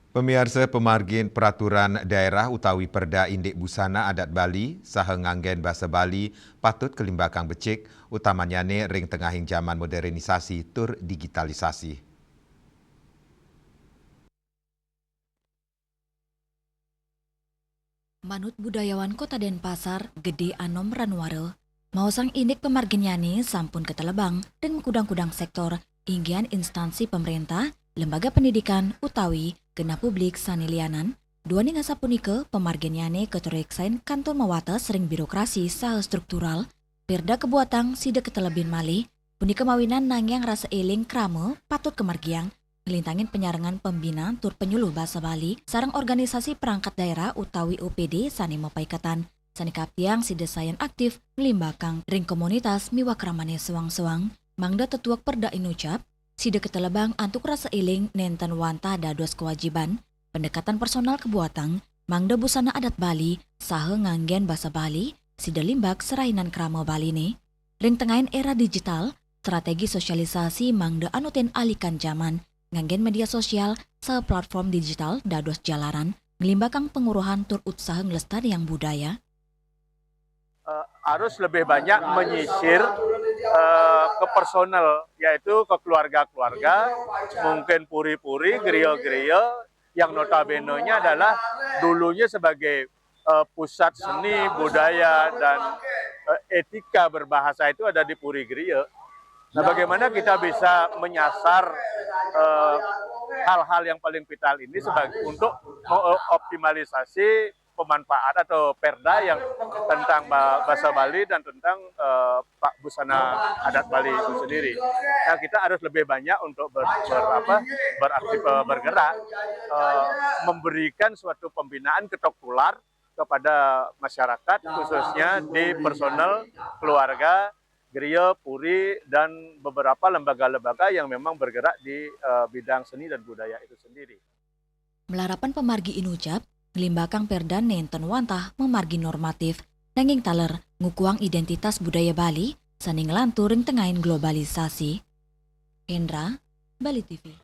Pemirsa pemargin peraturan daerah utawi Perda Indik Busana Adat Bali saha nganggen bahasa Bali patut kelimbakang becik utamanya ne ring tengahing zaman modernisasi tur digitalisasi. Manut budayawan Kota Denpasar, Gede Anom Ranware, mausang indik pemarginyani sampun ketelebang dan kudang-kudang sektor inggian instansi pemerintah, lembaga pendidikan, utawi, gena publik sanilianan, dua ninga sapunike pemarginyani keturiksain kantor mawata sering birokrasi saha struktural, perda kebuatang sida ketelebin malih, punika mawinan nangyang rasa eling krame patut kemargiang, ngelintangin penyarengan pembina tur penyuluh bahasa Bali sarang organisasi perangkat daerah utawi UPD sani mapaikatan sani kaptiang si desayan aktif melimbakang ring komunitas miwak ramane sewang-sewang mangda tetuak perda inucap sida ketelebang antuk rasa iling nenten wantah dados kewajiban pendekatan personal kebuatang mangda busana adat Bali sahe nganggen bahasa Bali sida limbak serainan krama Bali ne ring tengahin era digital strategi sosialisasi mangda anuten alikan zaman nganggen media sosial se platform digital dados jalaran ngelimbakang penguruhan tur usaha ngelestari yang budaya. Harus lebih banyak menyisir ke personal, yaitu ke keluarga-keluarga, mungkin puri-puri, gerio-gerio, yang notabene-nya adalah dulunya sebagai pusat seni, budaya, dan etika berbahasa itu ada di Puri Gerio. Nah, bagaimana kita bisa menyasar hal-hal yang paling vital ini sebagai untuk mengoptimalisasi pemanfaat atau perda yang tentang bahasa Bali dan tentang busana adat Bali itu sendiri. Nah, kita harus lebih banyak untuk bergerak, memberikan suatu pembinaan ketok tular kepada masyarakat, khususnya di personal, keluarga, gerio, puri, dan beberapa lembaga-lembaga yang memang bergerak di bidang seni dan budaya itu sendiri. Melarapan pemargi inucap, ngelimbakang perda nenten wantah memargi normatif, nanging taler ngukuang identitas budaya Bali, sani ngelantur ring tengahin globalisasi. Hendra, Bali TV.